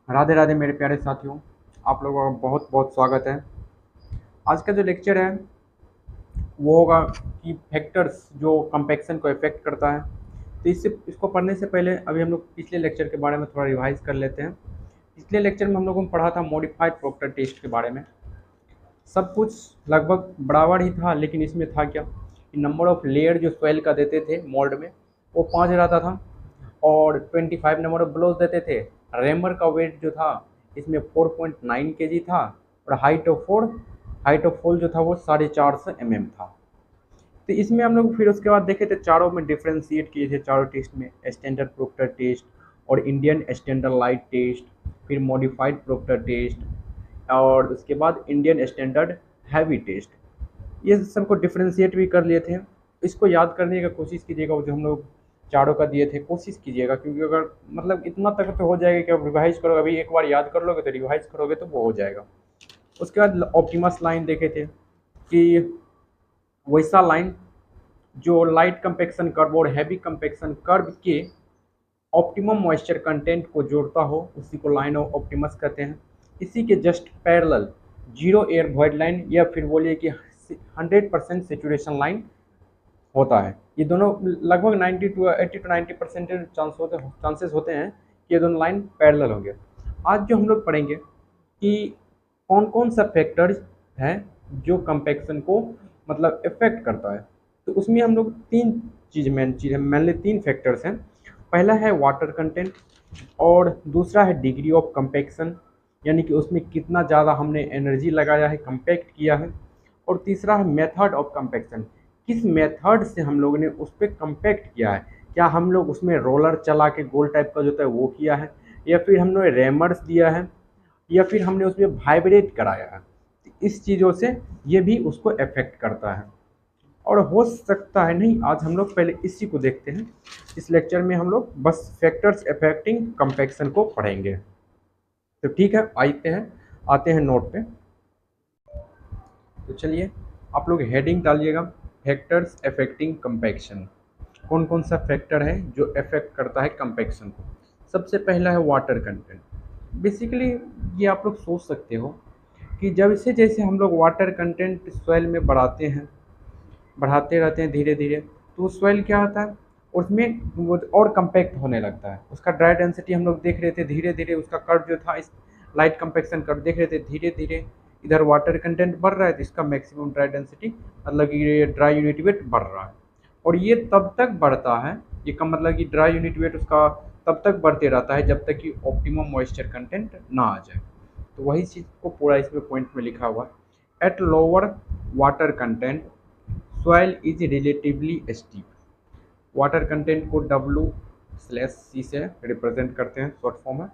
राधे राधे मेरे प्यारे साथियों। आप लोगों का बहुत बहुत स्वागत है। आज का जो लेक्चर है वो होगा कि फैक्टर्स जो कंपैक्शन को इफेक्ट करता है। तो इसको पढ़ने से पहले अभी हम लोग पिछले लेक्चर के बारे में थोड़ा रिवाइज कर लेते हैं। पिछले लेक्चर में हम लोगों ने पढ़ा था मॉडिफाइड प्रोक्टर टेस्ट के बारे में। सब कुछ लगभग बराबर ही था, लेकिन इसमें था क्या कि नंबर ऑफ लेयर जो सॉइल का देते थे मोल्ड में वो 5 रहता था, और 25 नंबर ऑफ ब्लोज देते थे। रेमर का वेट जो था इसमें 4.9 kg था, और हाइट ऑफ फॉल जो था वो 450 mm था। तो इसमें हम लोग फिर उसके बाद देखे थे, चारों में डिफ्रेंशिएट किए थे चारों टेस्ट में, स्टैंडर्ड प्रोक्टर टेस्ट और इंडियन स्टैंडर्ड लाइट टेस्ट, फिर मॉडिफाइड प्रोक्टर टेस्ट और उसके बाद इंडियन स्टैंडर्ड हैवी टेस्ट। ये सबको डिफ्रेंशिएट भी कर लिए थे। इसको याद करने की कोशिश कीजिएगा, वो जो हम लोग चारों का दिए थे कोशिश कीजिएगा, क्योंकि अगर मतलब इतना तक तो हो जाएगा कि आप रिवाइज करोगे, अभी एक बार याद कर लोगे तो रिवाइज करोगे तो वो हो जाएगा। उसके बाद ऑप्टिमस लाइन देखे थे कि वैसा लाइन जो लाइट कंपेक्शन कर्व और हैवी कंपेक्शन कर्व के ऑप्टिमम मॉइस्चर कंटेंट को जोड़ता हो उसी को लाइन ऑफ ऑप्टिमस कहते हैं। इसी के just parallel zero air void line या फिर बोलिए कि 100% सेचुरेशन लाइन होता है। ये दोनों लगभग 90 टू 80 टू 90% चांसेस होते हैं कि ये दोनों लाइन पैरेलल होंगे। आज जो हम लोग पढ़ेंगे कि कौन कौन सा फैक्टर्स है जो कंपैक्शन को मतलब इफेक्ट करता है। तो उसमें हम लोग मेन चीज़ है, मेनली तीन फैक्टर्स हैं। पहला है वाटर कंटेंट, और दूसरा है डिग्री ऑफ कंपैक्शन, यानी कि उसमें कितना ज़्यादा हमने एनर्जी लगाया है, कंपैक्ट किया है। और तीसरा है मेथड ऑफ कंपैक्शन, किस मेथड से हम लोगों ने उस पर कंपैक्ट किया है। क्या हम लोग उसमें रोलर चला के गोल टाइप का जो होता है वो किया है, या फिर हमने रेमर्स दिया है, या फिर हमने उसमें वाइब्रेट कराया है। इस चीज़ों से ये भी उसको अफेक्ट करता है। और हो सकता है नहीं, आज हम लोग पहले इसी को देखते हैं। इस लेक्चर में हम लोग बस फैक्टर्स अफेक्टिंग कंपैक्शन को पढ़ेंगे। तो ठीक है, आते हैं नोट पे। तो चलिए आप लोग हेडिंग डालिएगा, फैक्टर्स अफेक्टिंग कंपैक्शन। कौन कौन सा फैक्टर है जो अफेक्ट करता है कंपैक्शन को। सबसे पहला है वाटर कंटेंट। बेसिकली ये आप लोग सोच सकते हो कि जब इसे जैसे हम लोग वाटर कंटेंट सॉइल में बढ़ाते रहते हैं धीरे धीरे, तो सॉइल क्या होता है उसमें वो और कंपैक्ट होने लगता है। उसका ड्राई डेंसिटी हम लोग देख रहे थे धीरे धीरे, उसका कर्व जो था इस लाइट कंपैक्शन कर्व देख रहे थे धीरे धीरे। इधर वाटर कंटेंट बढ़ रहा है तो इसका मैक्सिमम ड्राई डेंसिटी मतलब कि ये ड्राई यूनिट वेट बढ़ रहा है। और ये तब तक बढ़ता है, ये का मतलब कि ड्राई यूनिट वेट उसका तब तक बढ़ते रहता है जब तक कि ऑप्टिमम मॉइस्चर कंटेंट ना आ जाए। तो वही चीज़ को पूरा इसमें पॉइंट में लिखा हुआ है। At lower water content soil is relatively steep. Water content को W/C से रिप्रेजेंट करते हैं शॉर्ट फॉर्म में।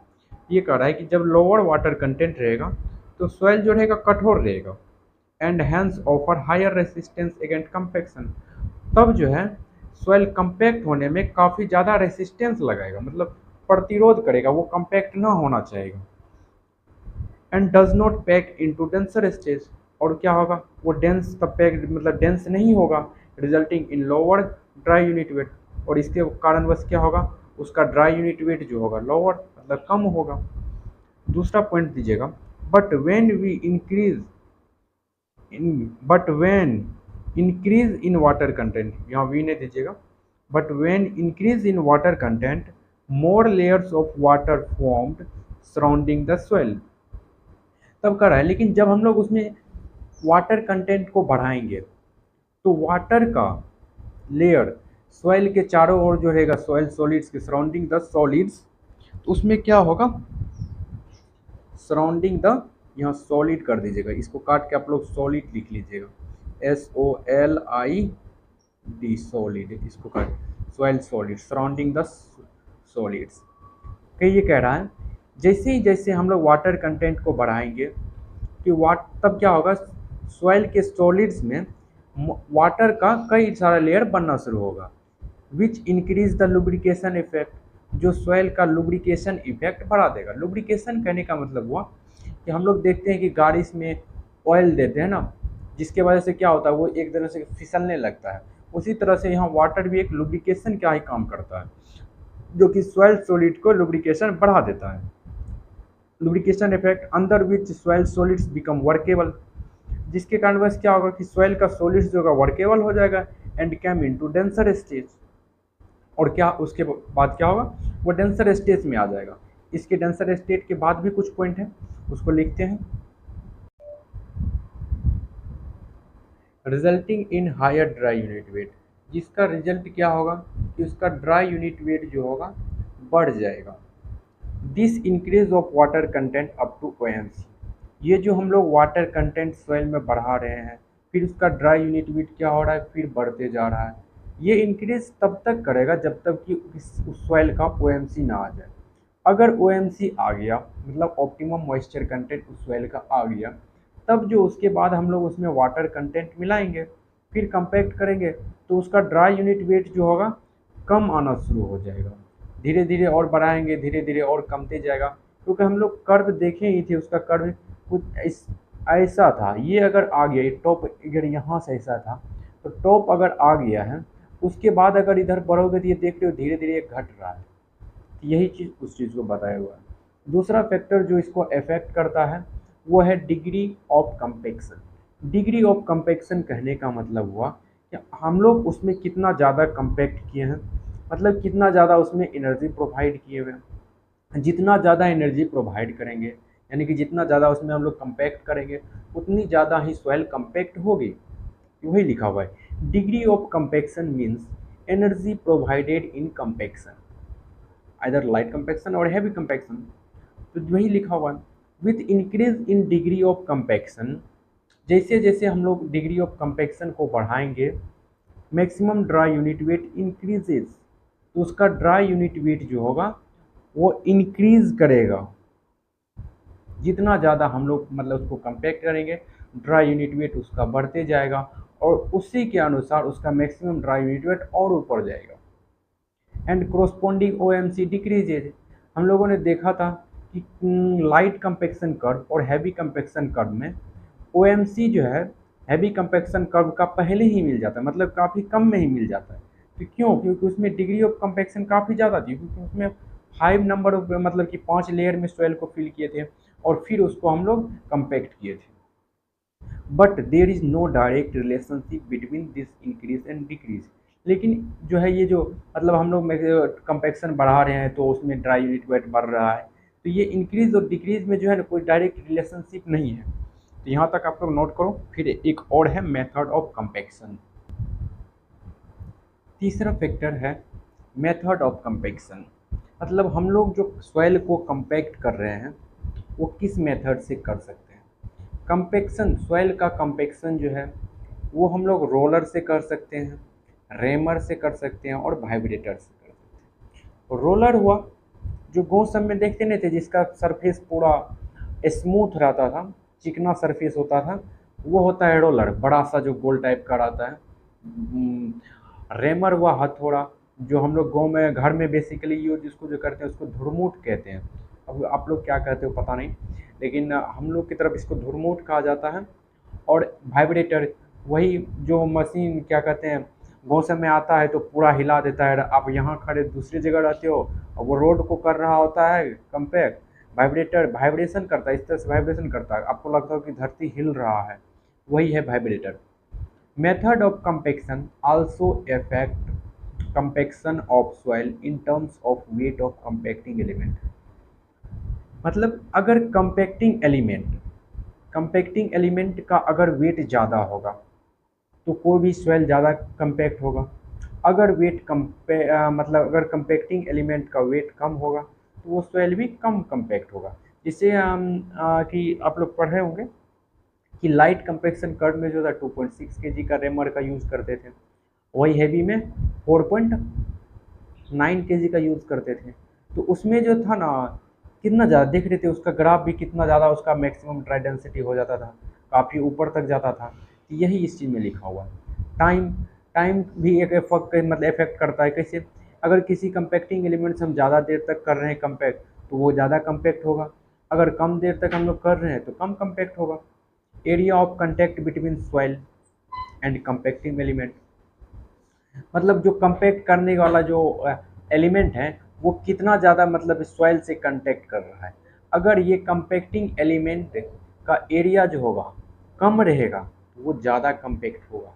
ये कह रहा है कि जब लोअर वाटर कंटेंट रहेगा तो सॉइल जो रहेगा कठोर रहेगा, and hence offer higher resistance against compaction. तब जो है सॉइल कंपैक्ट होने में काफ़ी ज़्यादा रेसिस्टेंस लगाएगा, मतलब प्रतिरोध करेगा, वो कंपैक्ट ना होना चाहेगा। And does not pack into denser stage, और क्या होगा वो डेंस तब पैक मतलब डेंस नहीं होगा, resulting in lower dry unit wait. और इसके कारणवश क्या होगा, उसका ड्राई यूनिट वेट जो होगा लोअर मतलब कम होगा। दूसरा पॉइंट दीजिएगा, but when we increase when increase in water content, यहाँ वी नहीं दीजिएगा, but when increase in water content more layers of water formed surrounding the soil. तब कर रहा है, लेकिन जब हम लोग उसमें वाटर कंटेंट को बढ़ाएंगे तो वाटर का लेयर सॉइल के चारों ओर जो रहेगा, सॉइल सॉलिड्स के सराउंडिंग द सॉलिड्स, तो उसमें क्या होगा, सराउंडिंग द, यहाँ सॉलिड कर दीजिएगा, इसको काट के आप लोग सॉलिड लिख लीजिएगा, SOLID सॉलिड, इसको काट soil solid surrounding the solids. ये कह रहा है जैसे ही जैसे हम लोग वाटर कंटेंट को बढ़ाएंगे कि तब क्या होगा, सॉइल के सॉलिड्स में वाटर का कई सारा लेयर बनना शुरू होगा, which increase the lubrication effect, जो सॉइल का लुब्रिकेशन इफेक्ट बढ़ा देगा। लुब्रिकेशन कहने का मतलब हुआ कि हम लोग देखते हैं कि गाड़ी में ऑयल देते हैं ना, जिसके वजह से क्या होता है वो एक तरह से फिसलने लगता है। उसी तरह से यहाँ वाटर भी एक लुब्रिकेशन का ही काम करता है, जो कि सॉइल सॉलिड को लुब्रिकेशन बढ़ा देता है। Lubrication effect under which soil solids become workable, जिसके कारण बस क्या होगा कि सॉइल का सॉलिड्स जो होगा वर्केबल हो जाएगा and came into denser stage. और क्या उसके बाद क्या होगा, वो डेंसर स्टेज में आ जाएगा। इसके डेंसर स्टेट के बाद भी कुछ पॉइंट है, उसको लिखते हैं। Resulting in higher dry unit weight, जिसका रिजल्ट क्या होगा कि उसका ड्राई यूनिट वेट जो होगा बढ़ जाएगा। This increase of water content up to OMC, ये जो हम लोग वाटर कंटेंट सॉइल में बढ़ा रहे हैं, फिर उसका ड्राई यूनिट वेट क्या हो रहा है, फिर बढ़ते जा रहा है। ये इंक्रीज तब तक करेगा जब तक कि उस सॉइल का OMC ना आ जाए। अगर OMC आ गया, मतलब ऑप्टिमम मॉइस्चर कंटेंट उस सॉइल का आ गया, तब जो उसके बाद हम लोग उसमें वाटर कंटेंट मिलाएंगे, फिर कंपैक्ट करेंगे, तो उसका ड्राई यूनिट वेट जो होगा कम आना शुरू हो जाएगा। धीरे धीरे और बढ़ाएंगे, धीरे धीरे और कमते जाएगा, क्योंकि हम लोग कर्व देखे ही थे, उसका कर्व कुछ ऐसा था। ये अगर आ गया, टॉप अगर यहाँ से ऐसा था, तो टॉप अगर आ गया है, उसके बाद अगर इधर बढ़ोगे तो ये देख रहे हो धीरे धीरे घट रहा है। यही चीज़ उस चीज़ को बताया हुआ है। दूसरा फैक्टर जो इसको अफेक्ट करता है वो है degree of compaction. Degree of compaction कहने का मतलब हुआ कि हम लोग उसमें कितना ज़्यादा कंपैक्ट किए हैं, मतलब कितना ज़्यादा उसमें एनर्जी प्रोवाइड किए हुए हैं। जितना ज़्यादा एनर्जी प्रोवाइड करेंगे, यानी कि जितना ज़्यादा उसमें हम लोग कंपैक्ट करेंगे, उतनी ज़्यादा ही सॉइल कंपैक्ट होगी। वही लिखा हुआ है, degree of compaction means energy provided in compaction, either light compaction और हैवी कंपेक्शन। तो वही लिखा हुआ है, with increase in degree of compaction, जैसे जैसे हम लोग डिग्री ऑफ कंपेक्शन को बढ़ाएंगे, maximum dry unit wait increases, तो उसका ड्राई यूनिट वेट जो होगा वो इंक्रीज करेगा। जितना ज़्यादा हम लोग मतलब उसको कंपैक्ट करेंगे, ड्राई यूनिट वेट उसका बढ़ते जाएगा और उसी के अनुसार उसका मैक्सिमम ड्राई यूनिट वेट और ऊपर जाएगा। एंड कोरोस्पोंडिंग OMC डिक्रीजेज, हम लोगों ने देखा था कि लाइट कंपेक्शन कर्व और हैवी कंपेक्शन कर्व में OMC जो है हैवी कंपेक्शन कर्व का पहले ही मिल जाता है, मतलब काफ़ी कम में ही मिल जाता है। तो क्यों, क्योंकि उसमें डिग्री ऑफ कंपेक्शन काफ़ी ज़्यादा थी, क्योंकि उसमें 5 नंबर ऑफ मतलब कि 5 लेयर में सॉइल को फिल किए थे और फिर उसको हम लोग कंपैक्ट किए थे। But there is no direct relationship between this increase and decrease, लेकिन जो है ये जो मतलब हम लोग कंपैक्शन बढ़ा रहे हैं तो उसमें ड्राई यूनिट वेट बढ़ रहा है, तो ये इंक्रीज और डिक्रीज में जो है ना कोई डायरेक्ट रिलेशनशिप नहीं है। तो यहाँ तक आप लोग नोट करो। फिर एक और है मेथड ऑफ कंपैक्शन। तीसरा फैक्टर है मेथड ऑफ कंपैक्शन, मतलब हम लोग जो सॉइल को कंपैक्ट कर रहे हैं वो किस मेथड से कर सकते हैं। कंपैक्शन, सॉइल का कंपैक्शन जो है वो हम लोग रोलर से कर सकते हैं, रेमर से कर सकते हैं और वाइब्रेटर से कर सकते हैं। रोलर हुआ जो गाँव सब में देखते नहीं थे, जिसका सरफेस पूरा स्मूथ रहता था, चिकना सरफेस होता था, वो होता है रोलर, बड़ा सा जो गोल टाइप का रहता है। रेमर हुआ हथौड़ा, जो हम लोग गाँव में घर में बेसिकली यूज जिसको जो करते हैं उसको धुरमुट कहते हैं। अब आप लोग क्या कहते हो पता नहीं, लेकिन हम लोग की तरफ इसको धुरमुट कहा जाता है। और वाइब्रेटर वही जो मशीन क्या कहते हैं गाँव में आता है तो पूरा हिला देता है, आप यहाँ खड़े दूसरी जगह रहते हो और वो रोड को कर रहा होता है कंपैक्ट। वाइब्रेटर वाइब्रेशन करता है, इस तरह से वाइब्रेशन करता है, आपको लगता है कि धरती हिल रहा है, वही है vibrator. Method of compaction also affect compaction of soil in terms of weight of compacting element, मतलब अगर कंपैक्टिंग एलिमेंट का अगर वेट ज़्यादा होगा तो कोई भी सॉइल ज़्यादा कंपैक्ट होगा। अगर मतलब अगर कंपैक्टिंग एलिमेंट का वेट कम होगा तो वो सॉइल भी कम कंपैक्ट होगा। जिससे कि आप लोग पढ़े होंगे कि लाइट कंपैक्शन कर्व में जो था 2.6 kg का रेमर का यूज़ करते थे, वही हैवी में 4.9 kg का यूज़ करते थे। तो उसमें जो था ना कितना ज़्यादा देख रहे थे, उसका ग्राफ भी कितना ज़्यादा उसका मैक्सिमम ड्राई डेंसिटी हो जाता था, काफ़ी ऊपर तक जाता था। यही इस चीज़ में लिखा हुआ है। टाइम टाइम भी एक इफेक्ट करता है। कैसे, अगर किसी कंपैक्टिंग एलिमेंट से हम ज़्यादा देर तक कर रहे हैं कंपैक्ट तो वो ज़्यादा कंपैक्ट होगा, अगर कम देर तक हम लोग कर रहे हैं तो कम कंपैक्ट होगा। Area of contact between soil and compacting element, मतलब जो कंपैक्ट करने वाला जो एलिमेंट है वो कितना ज़्यादा मतलब सॉइल से कंटैक्ट कर रहा है। अगर ये कंपैक्टिंग एलिमेंट का एरिया जो होगा कम रहेगा तो वो ज़्यादा कंपैक्ट होगा,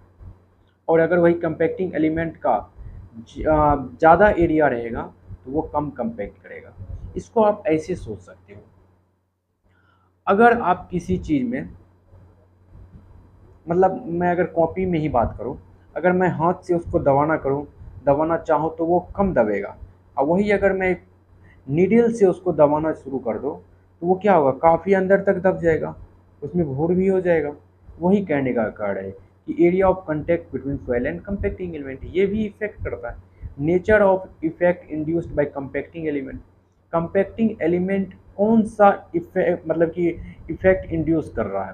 और अगर वही कंपैक्टिंग एलिमेंट का ज़्यादा एरिया रहेगा तो वो कम कंपैक्ट करेगा। इसको आप ऐसे सोच सकते हो, अगर आप किसी चीज़ में, मतलब मैं अगर कॉपी में ही बात करूं, अगर मैं हाथ से उसको दबाना चाहूँ तो वो कम दबेगा, और वही अगर मैं नीडल से उसको दबाना शुरू कर दो तो वो क्या होगा, काफ़ी अंदर तक दब जाएगा, उसमें भूर भी हो जाएगा। वही कहने का कारण है कि area of contact between soil and compacting element ये भी इफेक्ट करता है। Nature of effect induced by compacting element, compacting element कौन सा इफेक्ट, मतलब कि इफेक्ट इंड्यूस कर रहा है,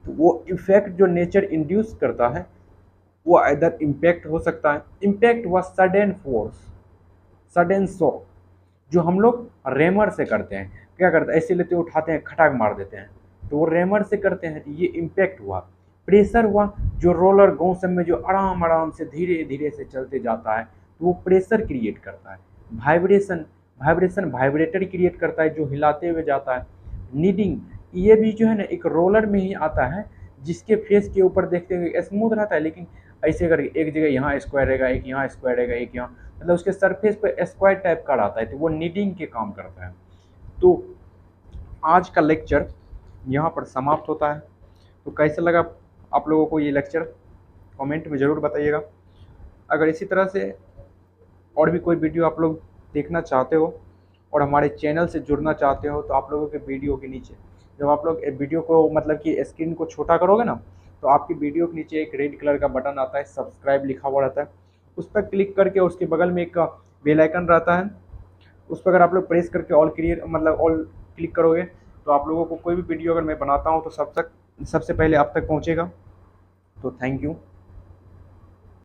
तो वो इफेक्ट जो नेचर इंड्यूस करता है वो इधर इम्पैक्ट हो सकता है। इम्पैक्ट व सडन फोर्स, सडन शॉक, जो हम लोग रेमर से करते हैं, क्या करते हैं, ऐसे लेते उठाते हैं खटाक मार देते हैं, तो वो रेमर से करते हैं, तो ये इम्पैक्ट हुआ। प्रेशर हुआ, जो रोलर गाँव सब में जो आराम आराम से धीरे धीरे से चलते जाता है तो वो प्रेशर क्रिएट करता है। वाइब्रेशन, वाइब्रेशन वाइब्रेटर क्रिएट करता है जो हिलाते हुए जाता है। नीडिंग, ये भी जो है ना एक रोलर में ही आता है, जिसके फेस के ऊपर देखते हुए स्मूथ रहता है, लेकिन ऐसे करके एक जगह यहाँ स्क्वायर रहेगा, एक यहाँ स्क्वायर रहेगा, एक यहाँ, मतलब उसके सरफेस पर स्क्वायर टाइप का रहता है, तो वो नीडिंग के काम करता है। तो आज का लेक्चर यहाँ पर समाप्त होता है। तो कैसे लगा आप लोगों को ये लेक्चर, कमेंट में ज़रूर बताइएगा। अगर इसी तरह से और भी कोई वीडियो आप लोग देखना चाहते हो और हमारे चैनल से जुड़ना चाहते हो, तो आप लोगों के वीडियो के नीचे, जब आप लोग वीडियो को, मतलब कि स्क्रीन को छोटा करोगे ना, तो आपकी वीडियो के नीचे एक रेड कलर का बटन आता है, सब्सक्राइब लिखा हुआ रहता है, उस पर क्लिक करके उसके बगल में एक बेल आइकन रहता है, उस पर अगर आप लोग प्रेस करके ऑल क्लियर, मतलब ऑल क्लिक करोगे तो आप लोगों को कोई भी वीडियो अगर मैं बनाता हूँ तो सबसे पहले आप तक पहुँचेगा। तो थैंक यू।